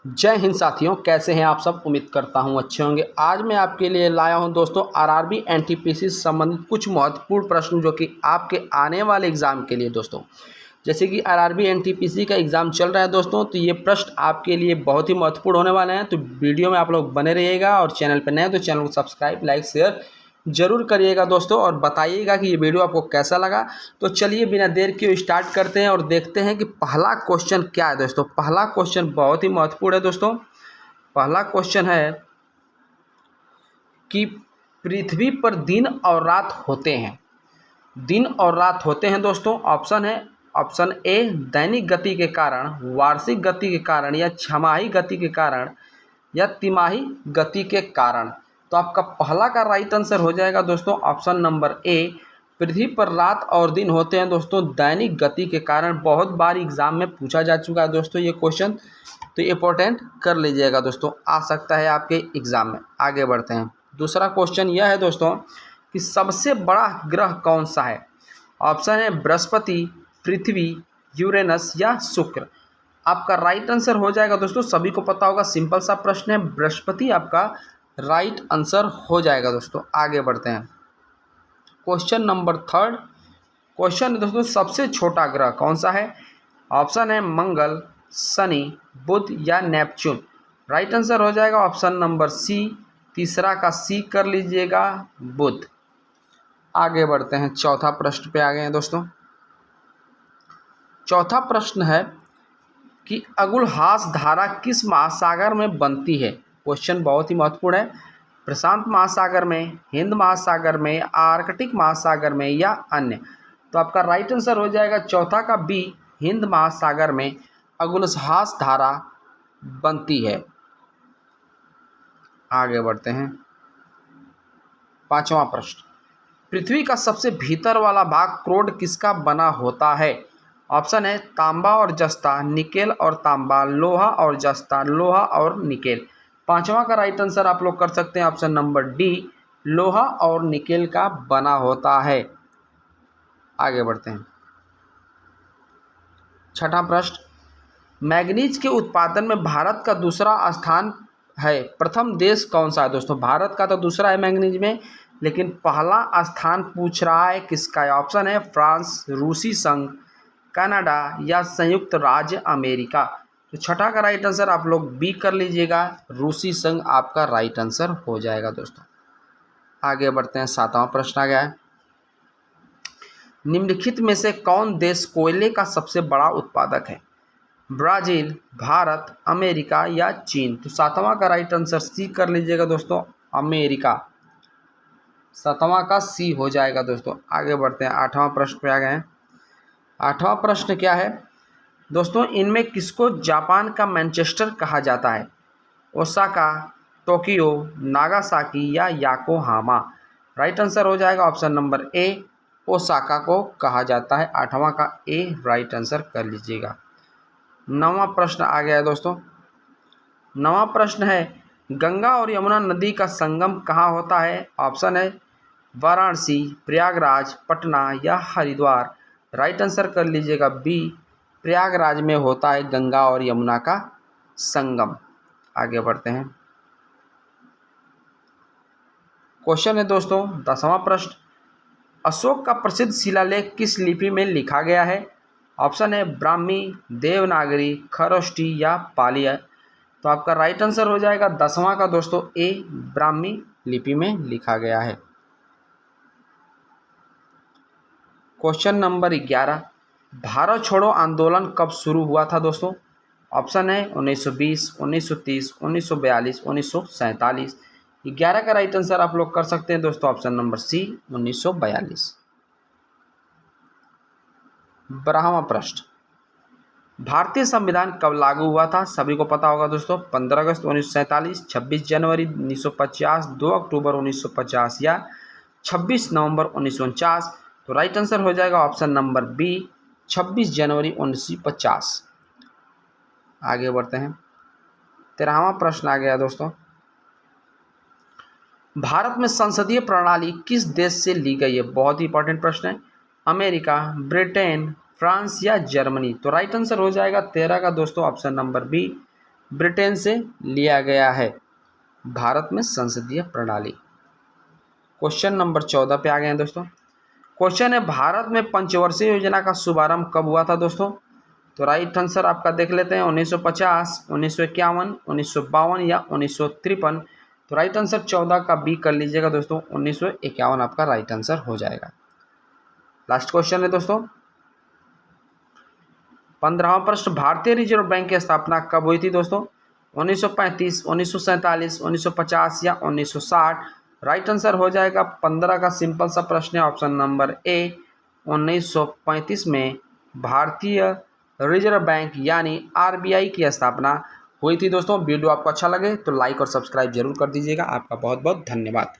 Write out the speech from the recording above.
जय हिंद साथियों, कैसे हैं आप सब। उम्मीद करता हूं अच्छे होंगे। आज मैं आपके लिए लाया हूं दोस्तों आरआरबी एनटीपीसी से संबंधित कुछ महत्वपूर्ण प्रश्न जो कि आपके आने वाले एग्ज़ाम के लिए दोस्तों, जैसे कि आरआरबी एनटीपीसी का एग्ज़ाम चल रहा है दोस्तों, तो ये प्रश्न आपके लिए बहुत ही महत्वपूर्ण होने वाले हैं। तो वीडियो में आप लोग बने रहिएगा और चैनल पर नए हैं तो चैनल को सब्सक्राइब, लाइक, शेयर जरूर करिएगा दोस्तों, और बताइएगा कि ये वीडियो आपको कैसा लगा। तो चलिए बिना देर किए स्टार्ट करते हैं और देखते हैं कि पहला क्वेश्चन क्या है दोस्तों। पहला क्वेश्चन बहुत ही महत्वपूर्ण है दोस्तों। पहला क्वेश्चन है कि पृथ्वी पर दिन और रात होते हैं। दिन और रात होते हैं दोस्तों। ऑप्शन है, ऑप्शन ए दैनिक गति के कारण, वार्षिक गति के कारण, या छमाही गति के कारण, या तिमाही गति के कारण। तो आपका पहला का राइट आंसर हो जाएगा दोस्तों ऑप्शन नंबर ए, पृथ्वी पर रात और दिन होते हैं दोस्तों दैनिक गति के कारण। बहुत बार एग्जाम में पूछा जा चुका है दोस्तों ये क्वेश्चन, तो इंपॉर्टेंट कर लीजिएगा दोस्तों, आ सकता है आपके एग्जाम में। आगे बढ़ते हैं। दूसरा क्वेश्चन यह है दोस्तों कि सबसे बड़ा ग्रह कौन सा है। ऑप्शन है बृहस्पति, पृथ्वी, यूरेनस या शुक्र। आपका राइट आंसर हो जाएगा दोस्तों, सभी को पता होगा, सिंपल सा प्रश्न है, बृहस्पति आपका राइट आंसर हो जाएगा दोस्तों। आगे बढ़ते हैं। क्वेश्चन नंबर थर्ड क्वेश्चन है दोस्तों, सबसे छोटा ग्रह कौन सा है। ऑप्शन है मंगल, शनि, बुध या नेपच्यून। राइट आंसर हो जाएगा ऑप्शन नंबर सी, तीसरा का सी कर लीजिएगा, बुध। आगे बढ़ते हैं, चौथा प्रश्न पे आ गए हैं दोस्तों। चौथा प्रश्न है कि अगुलहास धारा किस महासागर में बनती है। क्वेश्चन बहुत ही महत्वपूर्ण है। प्रशांत महासागर में, हिंद महासागर में, आर्कटिक महासागर में या अन्य। तो आपका राइट आंसर हो जाएगा चौथा का बी, हिंद महासागर में अगुलहास धारा बनती है। आगे बढ़ते हैं। पांचवा प्रश्न, पृथ्वी का सबसे भीतर वाला भाग क्रोड किसका बना होता है। ऑप्शन है तांबा और जस्ता, निकेल और तांबा, लोहा और जस्ता, लोहा और निकेल। पांचवा का राइट आंसर आप लोग कर सकते हैं ऑप्शन नंबर डी, लोहा और निकेल का बना होता है। आगे बढ़ते हैं। छठा प्रश्न, मैग्नीज के उत्पादन में भारत का दूसरा स्थान है, प्रथम देश कौन सा है दोस्तों। भारत का तो दूसरा है मैग्नीज में, लेकिन पहला स्थान पूछ रहा है किसका है। ऑप्शन है फ्रांस, रूसी संघ, कनाडा या संयुक्त राज्य अमेरिका। तो छठा का राइट आंसर आप लोग बी कर लीजिएगा, रूसी संघ आपका राइट आंसर हो जाएगा दोस्तों। आगे बढ़ते हैं। सातवां प्रश्न आ गया है, निम्नलिखित में से कौन देश कोयले का सबसे बड़ा उत्पादक है। ब्राजील, भारत, अमेरिका या चीन। तो सातवां का राइट आंसर सी कर लीजिएगा दोस्तों, अमेरिका। सातवां का सी हो जाएगा दोस्तों। आगे बढ़ते हैं। आठवां प्रश्न पे आ गए हैं। आठवां प्रश्न क्या है दोस्तों, इनमें किसको जापान का मैनचेस्टर कहा जाता है। ओसाका, टोक्यो, नागासाकी या याकोहामा। राइट आंसर हो जाएगा ऑप्शन नंबर ए, ओसाका को कहा जाता है। आठवां का ए राइट आंसर कर लीजिएगा। नौवां प्रश्न आ गया है दोस्तों। नौवां प्रश्न है, गंगा और यमुना नदी का संगम कहाँ होता है। ऑप्शन है वाराणसी, प्रयागराज, पटना या हरिद्वार। राइट आंसर कर लीजिएगा बी, प्रयागराज में होता है गंगा और यमुना का संगम। आगे बढ़ते हैं। क्वेश्चन है दोस्तों 10वां प्रश्न, अशोक का प्रसिद्ध शिलालेख किस लिपि में लिखा गया है। ऑप्शन है ब्राह्मी, देवनागरी, खरोष्टी या पाली। तो आपका राइट आंसर हो जाएगा 10वां का दोस्तों ए, ब्राह्मी लिपि में लिखा गया है। क्वेश्चन नंबर 11, भारत छोड़ो आंदोलन कब शुरू हुआ था दोस्तों। ऑप्शन है 1920, 1930, 1942, 1947। 11 का राइट आंसर आप लोग कर सकते हैं दोस्तों ऑप्शन नंबर सी, 1942। 12वां प्रश्न, भारतीय संविधान कब लागू हुआ था। सभी को पता होगा दोस्तों, 15 अगस्त 1947, 26 जनवरी 1950, 2 अक्टूबर 1950 या 26 नवंबर 1949। तो राइट आंसर हो जाएगा ऑप्शन नंबर बी, 26 जनवरी 1950। आगे बढ़ते हैं। 13वां प्रश्न आ गया दोस्तों, भारत में संसदीय प्रणाली किस देश से ली गई है। बहुत ही इंपॉर्टेंट प्रश्न है। अमेरिका, ब्रिटेन, फ्रांस या जर्मनी। तो राइट आंसर हो जाएगा 13 का दोस्तों ऑप्शन नंबर बी, ब्रिटेन से लिया गया है? भारत में संसदीय प्रणाली। क्वेश्चन नंबर 14 पे आ गए हैं दोस्तों। क्वेश्चन है, भारत में पंचवर्षीय योजना का शुभारंभ कब हुआ था दोस्तों? तो राइट आंसर आपका देख लेते हैं, 1950, 1951, 1952 या 1953। तो राइट आंसर 14 का बी कर लीजिएगा दोस्तों, 1951 आपका राइट आंसर हो जाएगा। लास्ट क्वेश्चन है दोस्तों, 15वां प्रश्न, भारतीय रिजर्व बैंक की स्थापना कब हुई थी दोस्तों? 1935, 1947, 1950 या 1960। राइट आंसर हो जाएगा 15 का सिंपल सा प्रश्न है, ऑप्शन नंबर ए 1935 में भारतीय रिजर्व बैंक यानी आरबीआई की स्थापना हुई थी दोस्तों। वीडियो आपको अच्छा लगे तो लाइक और सब्सक्राइब जरूर कर दीजिएगा। आपका बहुत बहुत धन्यवाद।